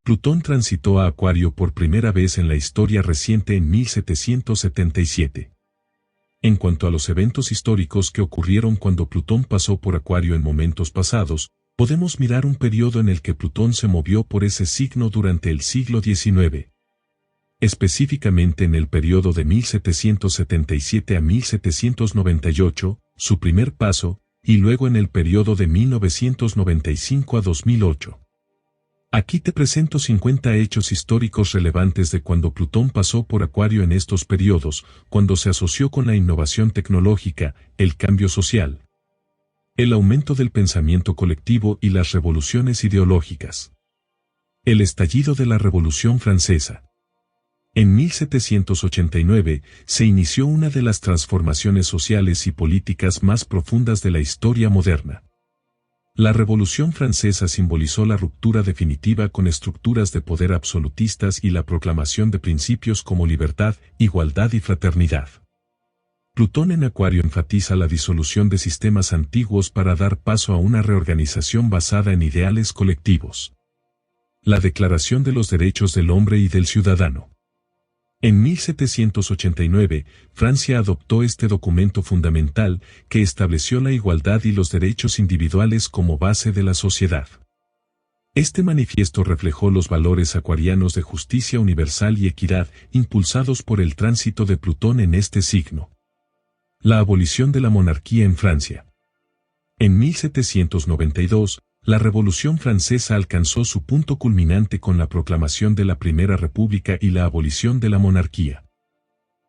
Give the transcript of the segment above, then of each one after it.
Plutón transitó a Acuario por primera vez en la historia reciente en 1777. En cuanto a los eventos históricos que ocurrieron cuando Plutón pasó por Acuario en momentos pasados, podemos mirar un periodo en el que Plutón se movió por ese signo durante el siglo XIX. Específicamente en el periodo de 1777 a 1798, su primer paso, y luego en el periodo de 1995 a 2008. Aquí te presento 50 hechos históricos relevantes de cuando Plutón pasó por Acuario en estos periodos, cuando se asoció con la innovación tecnológica, el cambio social, el aumento del pensamiento colectivo y las revoluciones ideológicas. El estallido de la Revolución Francesa. En 1789 se inició una de las transformaciones sociales y políticas más profundas de la historia moderna. La Revolución Francesa simbolizó la ruptura definitiva con estructuras de poder absolutistas y la proclamación de principios como libertad, igualdad y fraternidad. Plutón en Acuario enfatiza la disolución de sistemas antiguos para dar paso a una reorganización basada en ideales colectivos. La Declaración de los Derechos del Hombre y del Ciudadano. En 1789, Francia adoptó este documento fundamental que estableció la igualdad y los derechos individuales como base de la sociedad. Este manifiesto reflejó los valores acuarianos de justicia universal y equidad impulsados por el tránsito de Plutón en este signo. La abolición de la monarquía en Francia. En 1792, la Revolución Francesa alcanzó su punto culminante con la proclamación de la Primera República y la abolición de la monarquía.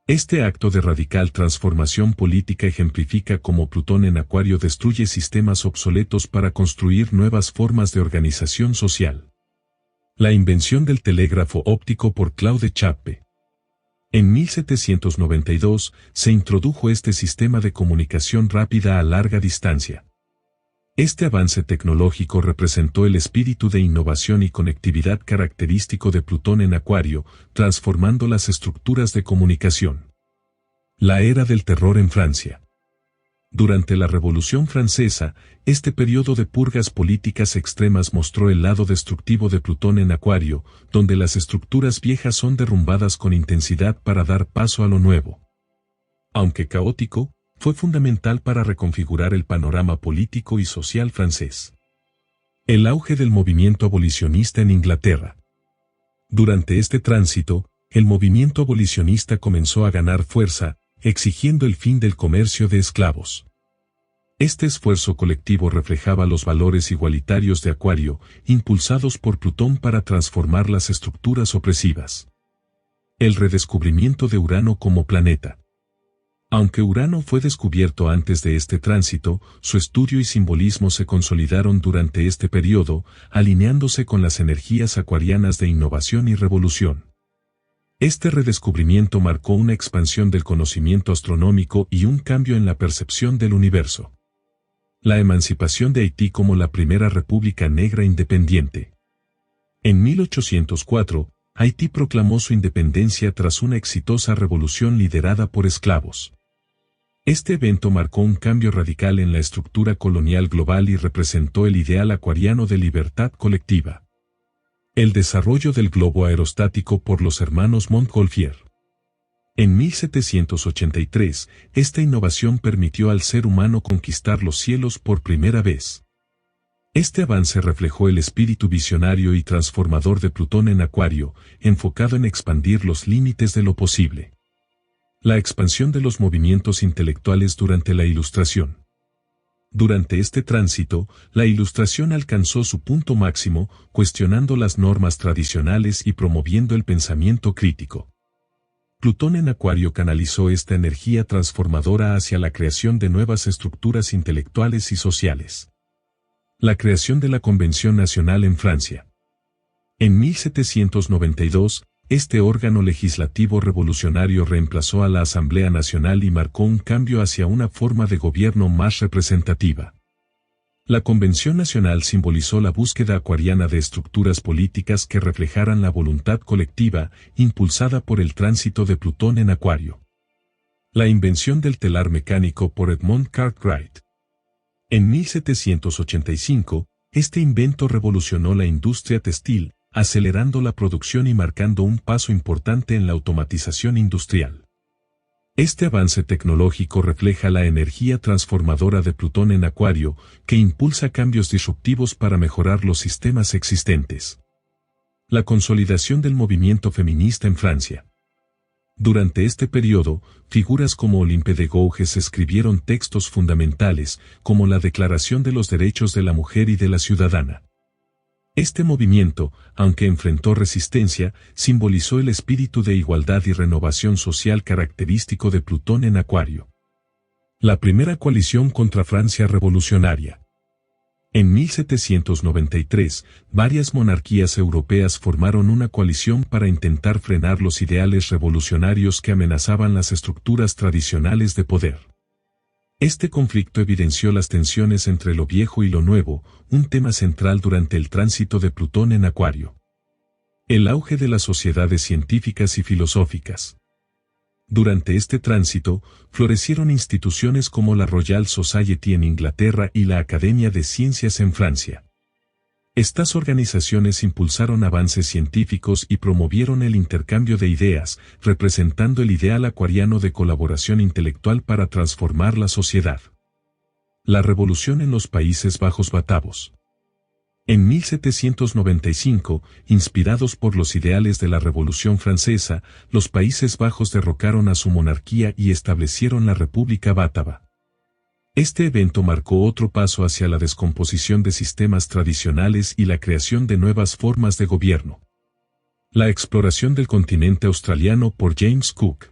Este acto de radical transformación política ejemplifica cómo Plutón en Acuario destruye sistemas obsoletos para construir nuevas formas de organización social. La invención del telégrafo óptico por Claude Chappe. En 1792 se introdujo este sistema de comunicación rápida a larga distancia. Este avance tecnológico representó el espíritu de innovación y conectividad característico de Plutón en Acuario, transformando las estructuras de comunicación. La era del terror en Francia. Durante la Revolución Francesa, este periodo de purgas políticas extremas mostró el lado destructivo de Plutón en Acuario, donde las estructuras viejas son derrumbadas con intensidad para dar paso a lo nuevo. Aunque caótico, fue fundamental para reconfigurar el panorama político y social francés. El auge del movimiento abolicionista en Inglaterra. Durante este tránsito, el movimiento abolicionista comenzó a ganar fuerza, exigiendo el fin del comercio de esclavos. Este esfuerzo colectivo reflejaba los valores igualitarios de Acuario, impulsados por Plutón para transformar las estructuras opresivas. El redescubrimiento de Urano como planeta. Aunque Urano fue descubierto antes de este tránsito, su estudio y simbolismo se consolidaron durante este periodo, alineándose con las energías acuarianas de innovación y revolución. Este redescubrimiento marcó una expansión del conocimiento astronómico y un cambio en la percepción del universo. La emancipación de Haití como la primera república negra independiente. En 1804, Haití proclamó su independencia tras una exitosa revolución liderada por esclavos. Este evento marcó un cambio radical en la estructura colonial global y representó el ideal acuariano de libertad colectiva. El desarrollo del globo aerostático por los hermanos Montgolfier. En 1783, esta innovación permitió al ser humano conquistar los cielos por primera vez. Este avance reflejó el espíritu visionario y transformador de Plutón en Acuario, enfocado en expandir los límites de lo posible. La expansión de los movimientos intelectuales durante la Ilustración. Durante este tránsito, la Ilustración alcanzó su punto máximo, cuestionando las normas tradicionales y promoviendo el pensamiento crítico. Plutón en Acuario canalizó esta energía transformadora hacia la creación de nuevas estructuras intelectuales y sociales. La creación de la Convención Nacional en Francia. En 1792, este órgano legislativo revolucionario reemplazó a la Asamblea Nacional y marcó un cambio hacia una forma de gobierno más representativa. La Convención Nacional simbolizó la búsqueda acuariana de estructuras políticas que reflejaran la voluntad colectiva, impulsada por el tránsito de Plutón en Acuario. La invención del telar mecánico por Edmond Cartwright. En 1785, este invento revolucionó la industria textil, acelerando la producción y marcando un paso importante en la automatización industrial. Este avance tecnológico refleja la energía transformadora de Plutón en Acuario, que impulsa cambios disruptivos para mejorar los sistemas existentes. La consolidación del movimiento feminista en Francia. Durante este periodo, figuras como Olympe de Gouges escribieron textos fundamentales, como la Declaración de los Derechos de la Mujer y de la Ciudadana. Este movimiento, aunque enfrentó resistencia, simbolizó el espíritu de igualdad y renovación social característico de Plutón en Acuario. La primera coalición contra Francia revolucionaria. En 1793, varias monarquías europeas formaron una coalición para intentar frenar los ideales revolucionarios que amenazaban las estructuras tradicionales de poder. Este conflicto evidenció las tensiones entre lo viejo y lo nuevo, un tema central durante el tránsito de Plutón en Acuario. El auge de las sociedades científicas y filosóficas. Durante este tránsito, florecieron instituciones como la Royal Society en Inglaterra y la Academia de Ciencias en Francia. Estas organizaciones impulsaron avances científicos y promovieron el intercambio de ideas, representando el ideal acuariano de colaboración intelectual para transformar la sociedad. La revolución en los Países Bajos batavos. En 1795, inspirados por los ideales de la Revolución Francesa, los Países Bajos derrocaron a su monarquía y establecieron la República Bátava. Este evento marcó otro paso hacia la descomposición de sistemas tradicionales y la creación de nuevas formas de gobierno. La exploración del continente australiano por James Cook.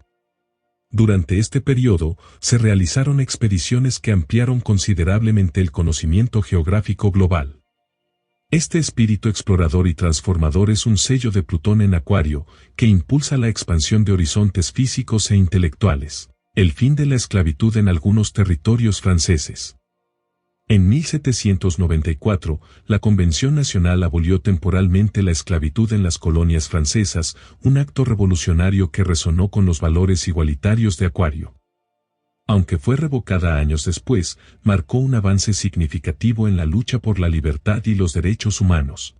Durante este periodo, se realizaron expediciones que ampliaron considerablemente el conocimiento geográfico global. Este espíritu explorador y transformador es un sello de Plutón en Acuario, que impulsa la expansión de horizontes físicos e intelectuales. El fin de la esclavitud en algunos territorios franceses. En 1794, la Convención Nacional abolió temporalmente la esclavitud en las colonias francesas, un acto revolucionario que resonó con los valores igualitarios de Acuario. Aunque fue revocada años después, marcó un avance significativo en la lucha por la libertad y los derechos humanos.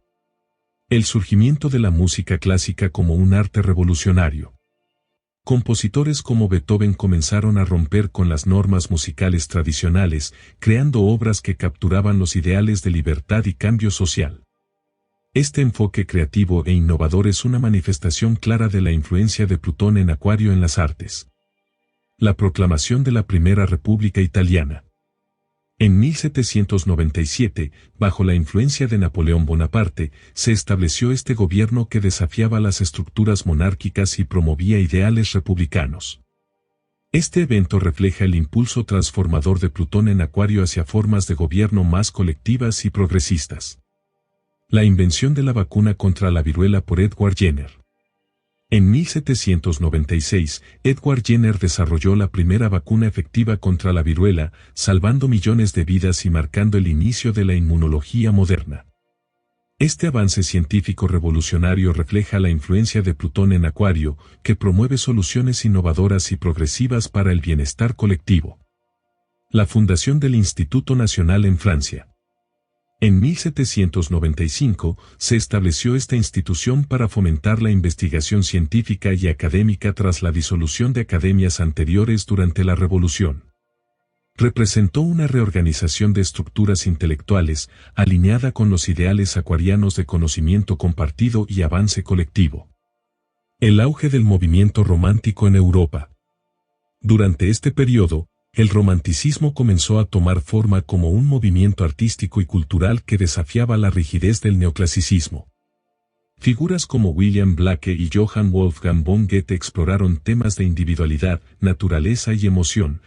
El surgimiento de la música clásica como un arte revolucionario. Compositores como Beethoven comenzaron a romper con las normas musicales tradicionales, creando obras que capturaban los ideales de libertad y cambio social. Este enfoque creativo e innovador es una manifestación clara de la influencia de Plutón en Acuario en las artes. La proclamación de la Primera República Italiana. En 1797, bajo la influencia de Napoleón Bonaparte, se estableció este gobierno que desafiaba las estructuras monárquicas y promovía ideales republicanos. Este evento refleja el impulso transformador de Plutón en Acuario hacia formas de gobierno más colectivas y progresistas. La invención de la vacuna contra la viruela por Edward Jenner. En 1796, Edward Jenner desarrolló la primera vacuna efectiva contra la viruela, salvando millones de vidas y marcando el inicio de la inmunología moderna. Este avance científico revolucionario refleja la influencia de Plutón en Acuario, que promueve soluciones innovadoras y progresivas para el bienestar colectivo. La fundación del Instituto Nacional en Francia. En 1795, se estableció esta institución para fomentar la investigación científica y académica tras la disolución de academias anteriores durante la Revolución. Representó una reorganización de estructuras intelectuales, alineada con los ideales acuarianos de conocimiento compartido y avance colectivo. El auge del movimiento romántico en Europa. Durante este periodo, el romanticismo comenzó a tomar forma como un movimiento artístico y cultural que desafiaba la rigidez del neoclasicismo. Figuras como William Blake y Johann Wolfgang von Goethe exploraron temas de individualidad, naturaleza y emoción,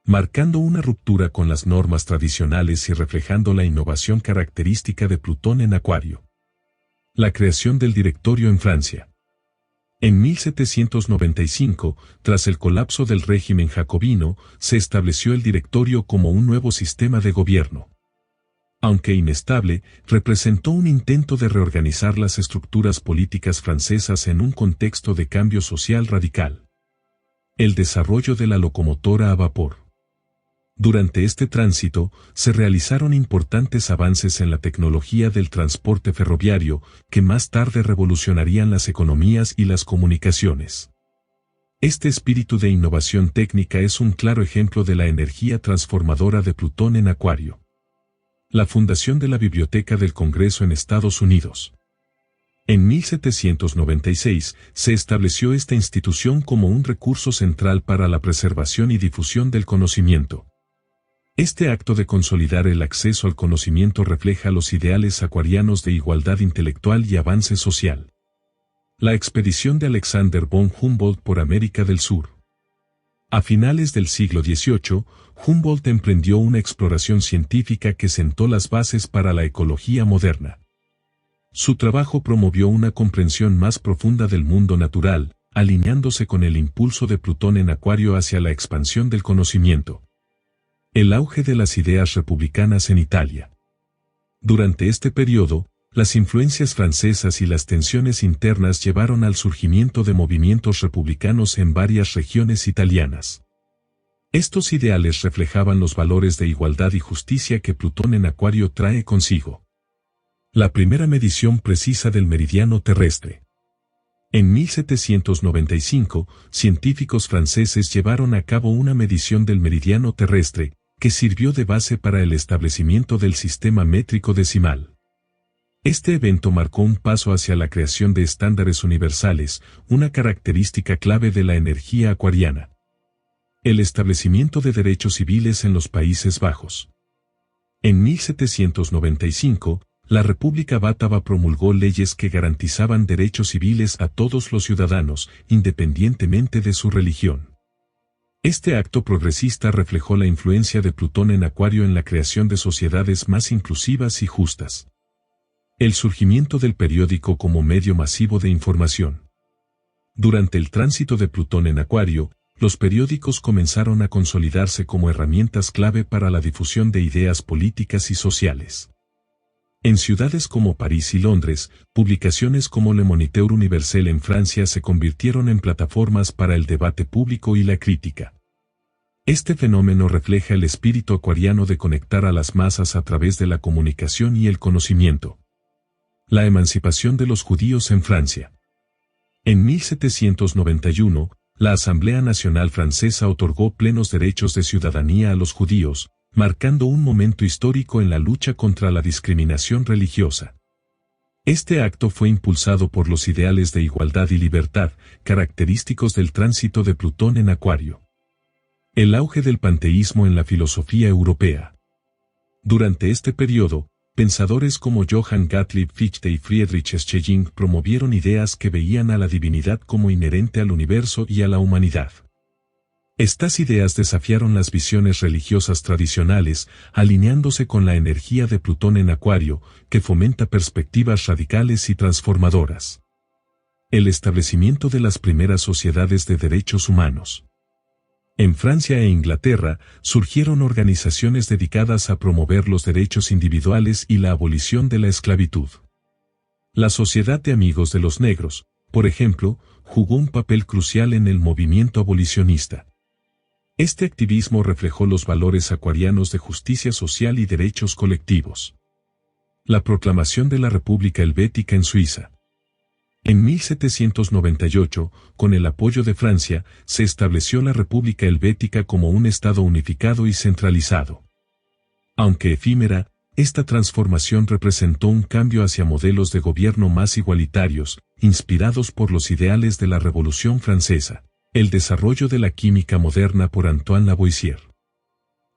marcando una ruptura con las normas tradicionales y reflejando la innovación característica de Plutón en Acuario. La creación del directorio en Francia. En 1795, tras el colapso del régimen jacobino, se estableció el directorio como un nuevo sistema de gobierno. Aunque inestable, representó un intento de reorganizar las estructuras políticas francesas en un contexto de cambio social radical. El desarrollo de la locomotora a vapor. Durante este tránsito, se realizaron importantes avances en la tecnología del transporte ferroviario, que más tarde revolucionarían las economías y las comunicaciones. Este espíritu de innovación técnica es un claro ejemplo de la energía transformadora de Plutón en Acuario. La fundación de la Biblioteca del Congreso en Estados Unidos. En 1796 se estableció esta institución como un recurso central para la preservación y difusión del conocimiento. Este acto de consolidar el acceso al conocimiento refleja los ideales acuarianos de igualdad intelectual y avance social. La expedición de Alexander von Humboldt por América del Sur. A finales del siglo XVIII, Humboldt emprendió una exploración científica que sentó las bases para la ecología moderna. Su trabajo promovió una comprensión más profunda del mundo natural, alineándose con el impulso de Plutón en Acuario hacia la expansión del conocimiento. El auge de las ideas republicanas en Italia. Durante este periodo, las influencias francesas y las tensiones internas llevaron al surgimiento de movimientos republicanos en varias regiones italianas. Estos ideales reflejaban los valores de igualdad y justicia que Plutón en Acuario trae consigo. La primera medición precisa del meridiano terrestre. En 1795, científicos franceses llevaron a cabo una medición del meridiano terrestre, que sirvió de base para el establecimiento del sistema métrico decimal. Este evento marcó un paso hacia la creación de estándares universales, una característica clave de la energía acuariana. El establecimiento de derechos civiles en los Países Bajos. En 1795, la República Bátava promulgó leyes que garantizaban derechos civiles a todos los ciudadanos, independientemente de su religión. Este acto progresista reflejó la influencia de Plutón en Acuario en la creación de sociedades más inclusivas y justas. El surgimiento del periódico como medio masivo de información. Durante el tránsito de Plutón en Acuario, los periódicos comenzaron a consolidarse como herramientas clave para la difusión de ideas políticas y sociales. En ciudades como París y Londres, publicaciones como Le Moniteur Universel en Francia se convirtieron en plataformas para el debate público y la crítica. Este fenómeno refleja el espíritu acuariano de conectar a las masas a través de la comunicación y el conocimiento. La emancipación de los judíos en Francia. En 1791, la Asamblea Nacional Francesa otorgó plenos derechos de ciudadanía a los judíos, marcando un momento histórico en la lucha contra la discriminación religiosa. Este acto fue impulsado por los ideales de igualdad y libertad, característicos del tránsito de Plutón en Acuario. El auge del panteísmo en la filosofía europea. Durante este periodo, pensadores como Johann Gottlieb Fichte y Friedrich Schelling promovieron ideas que veían a la divinidad como inherente al universo y a la humanidad. Estas ideas desafiaron las visiones religiosas tradicionales, alineándose con la energía de Plutón en Acuario, que fomenta perspectivas radicales y transformadoras. El establecimiento de las primeras sociedades de derechos humanos. En Francia e Inglaterra, surgieron organizaciones dedicadas a promover los derechos individuales y la abolición de la esclavitud. La Sociedad de Amigos de los Negros, por ejemplo, jugó un papel crucial en el movimiento abolicionista. Este activismo reflejó los valores acuarianos de justicia social y derechos colectivos. La proclamación de la República Helvética en Suiza. En 1798, con el apoyo de Francia, se estableció la República Helvética como un Estado unificado y centralizado. Aunque efímera, esta transformación representó un cambio hacia modelos de gobierno más igualitarios, inspirados por los ideales de la Revolución Francesa. El desarrollo de la química moderna por Antoine Lavoisier.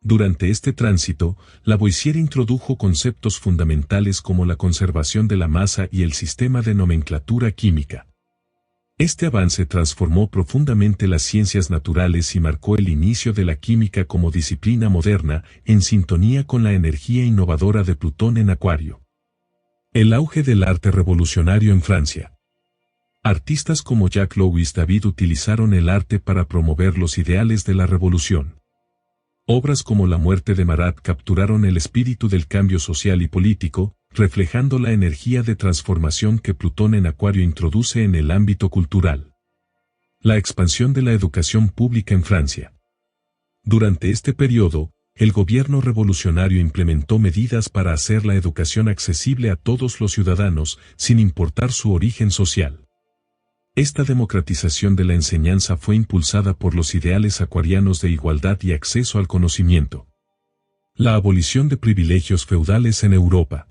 Durante este tránsito, Lavoisier introdujo conceptos fundamentales como la conservación de la masa y el sistema de nomenclatura química. Este avance transformó profundamente las ciencias naturales y marcó el inicio de la química como disciplina moderna, en sintonía con la energía innovadora de Plutón en Acuario. El auge del arte revolucionario en Francia. Artistas como Jacques-Louis David utilizaron el arte para promover los ideales de la revolución. Obras como La muerte de Marat capturaron el espíritu del cambio social y político, reflejando la energía de transformación que Plutón en Acuario introduce en el ámbito cultural. La expansión de la educación pública en Francia. Durante este periodo, el gobierno revolucionario implementó medidas para hacer la educación accesible a todos los ciudadanos, sin importar su origen social. Esta democratización de la enseñanza fue impulsada por los ideales acuarianos de igualdad y acceso al conocimiento. La abolición de privilegios feudales en Europa.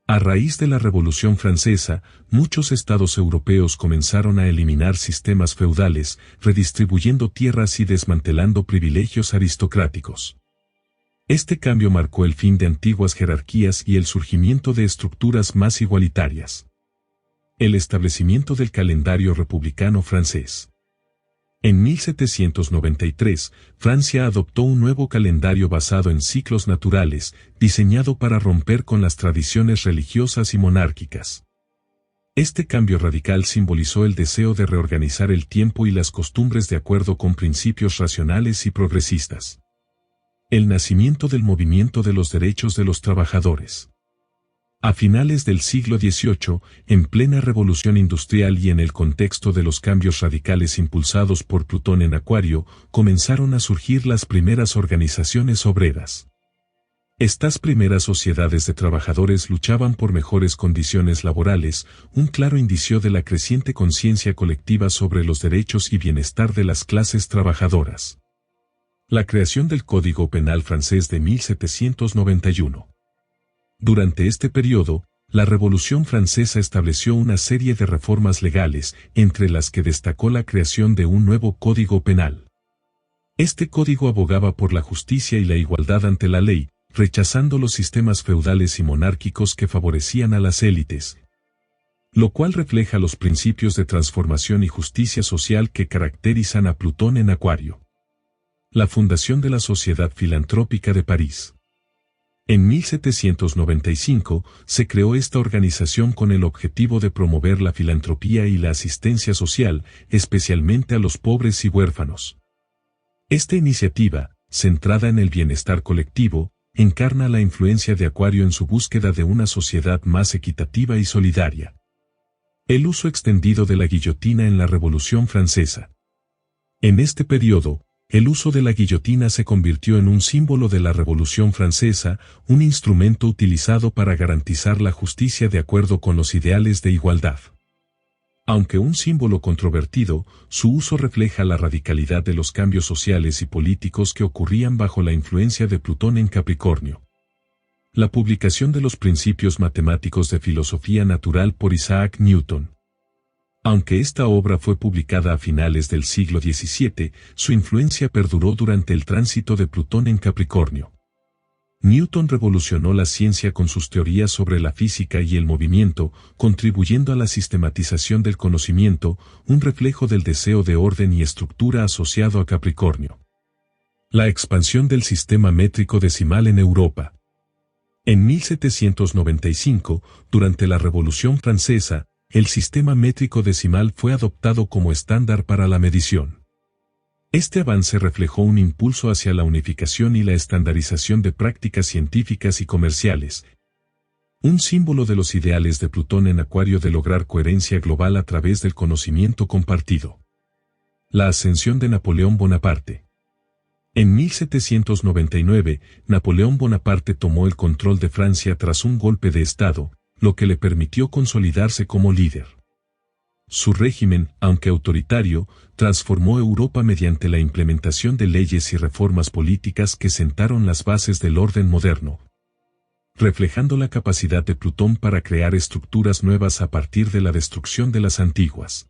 A raíz de la Revolución Francesa, muchos estados europeos comenzaron a eliminar sistemas feudales, redistribuyendo tierras y desmantelando privilegios aristocráticos. Este cambio marcó el fin de antiguas jerarquías y el surgimiento de estructuras más igualitarias. El establecimiento del calendario republicano francés. En 1793, Francia adoptó un nuevo calendario basado en ciclos naturales, diseñado para romper con las tradiciones religiosas y monárquicas. Este cambio radical simbolizó el deseo de reorganizar el tiempo y las costumbres de acuerdo con principios racionales y progresistas. El nacimiento del movimiento de los derechos de los trabajadores. A finales del siglo XVIII, en plena revolución industrial y en el contexto de los cambios radicales impulsados por Plutón en Acuario, comenzaron a surgir las primeras organizaciones obreras. Estas primeras sociedades de trabajadores luchaban por mejores condiciones laborales, un claro indicio de la creciente conciencia colectiva sobre los derechos y bienestar de las clases trabajadoras. La creación del Código Penal francés de 1791. Durante este periodo, la Revolución Francesa estableció una serie de reformas legales, entre las que destacó la creación de un nuevo Código Penal. Este código abogaba por la justicia y la igualdad ante la ley, rechazando los sistemas feudales y monárquicos que favorecían a las élites, lo cual refleja los principios de transformación y justicia social que caracterizan a Plutón en Acuario. La fundación de la Sociedad Filantrópica de París. En 1795, se creó esta organización con el objetivo de promover la filantropía y la asistencia social, especialmente a los pobres y huérfanos. Esta iniciativa, centrada en el bienestar colectivo, encarna la influencia de Acuario en su búsqueda de una sociedad más equitativa y solidaria. El uso extendido de la guillotina en la Revolución Francesa. En este periodo, el uso de la guillotina se convirtió en un símbolo de la Revolución Francesa, un instrumento utilizado para garantizar la justicia de acuerdo con los ideales de igualdad. Aunque un símbolo controvertido, su uso refleja la radicalidad de los cambios sociales y políticos que ocurrían bajo la influencia de Plutón en Capricornio. La publicación de los principios matemáticos de filosofía natural por Isaac Newton. Aunque esta obra fue publicada a finales del siglo XVII, su influencia perduró durante el tránsito de Plutón en Capricornio. Newton revolucionó la ciencia con sus teorías sobre la física y el movimiento, contribuyendo a la sistematización del conocimiento, un reflejo del deseo de orden y estructura asociado a Capricornio. La expansión del sistema métrico decimal en Europa. En 1795, durante la Revolución Francesa, el sistema métrico decimal fue adoptado como estándar para la medición. Este avance reflejó un impulso hacia la unificación y la estandarización de prácticas científicas y comerciales, un símbolo de los ideales de Plutón en Acuario de lograr coherencia global a través del conocimiento compartido. La ascensión de Napoleón Bonaparte. En 1799, Napoleón Bonaparte tomó el control de Francia tras un golpe de Estado, lo que le permitió consolidarse como líder. Su régimen, aunque autoritario, transformó Europa mediante la implementación de leyes y reformas políticas que sentaron las bases del orden moderno, reflejando la capacidad de Plutón para crear estructuras nuevas a partir de la destrucción de las antiguas.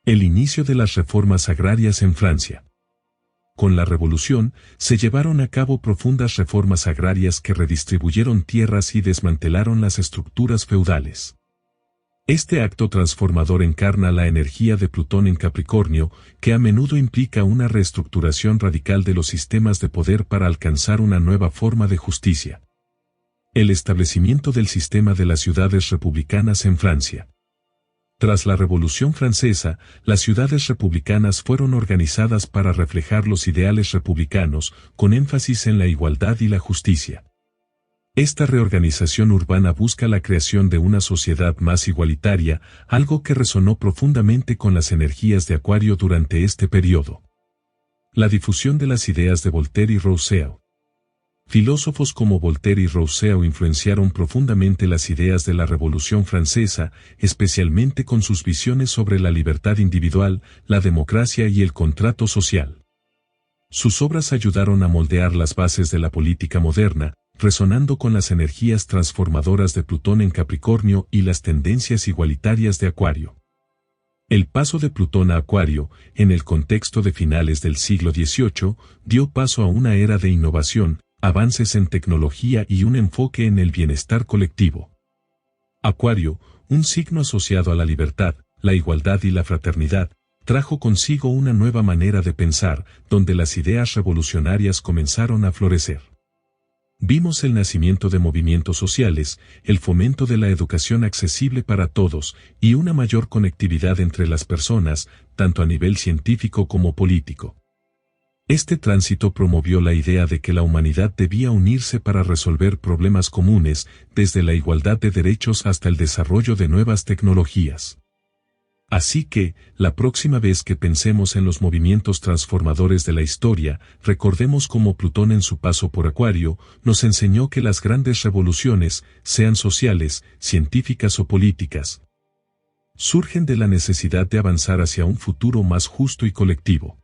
El inicio de las reformas agrarias en Francia. Con la Revolución, se llevaron a cabo profundas reformas agrarias que redistribuyeron tierras y desmantelaron las estructuras feudales. Este acto transformador encarna la energía de Plutón en Capricornio, que a menudo implica una reestructuración radical de los sistemas de poder para alcanzar una nueva forma de justicia. El establecimiento del sistema de las ciudades republicanas en Francia. Tras la Revolución Francesa, las ciudades republicanas fueron organizadas para reflejar los ideales republicanos, con énfasis en la igualdad y la justicia. Esta reorganización urbana busca la creación de una sociedad más igualitaria, algo que resonó profundamente con las energías de Acuario durante este periodo. La difusión de las ideas de Voltaire y Rousseau. Filósofos como Voltaire y Rousseau influenciaron profundamente las ideas de la Revolución Francesa, especialmente con sus visiones sobre la libertad individual, la democracia y el contrato social. Sus obras ayudaron a moldear las bases de la política moderna, resonando con las energías transformadoras de Plutón en Capricornio y las tendencias igualitarias de Acuario. El paso de Plutón a Acuario, en el contexto de finales del siglo XVIII, dio paso a una era de innovación, avances en tecnología y un enfoque en el bienestar colectivo. Acuario, un signo asociado a la libertad, la igualdad y la fraternidad, trajo consigo una nueva manera de pensar, donde las ideas revolucionarias comenzaron a florecer. Vimos el nacimiento de movimientos sociales, el fomento de la educación accesible para todos y una mayor conectividad entre las personas, tanto a nivel científico como político. Este tránsito promovió la idea de que la humanidad debía unirse para resolver problemas comunes, desde la igualdad de derechos hasta el desarrollo de nuevas tecnologías. Así que, la próxima vez que pensemos en los movimientos transformadores de la historia, recordemos cómo Plutón en su paso por Acuario nos enseñó que las grandes revoluciones, sean sociales, científicas o políticas, surgen de la necesidad de avanzar hacia un futuro más justo y colectivo.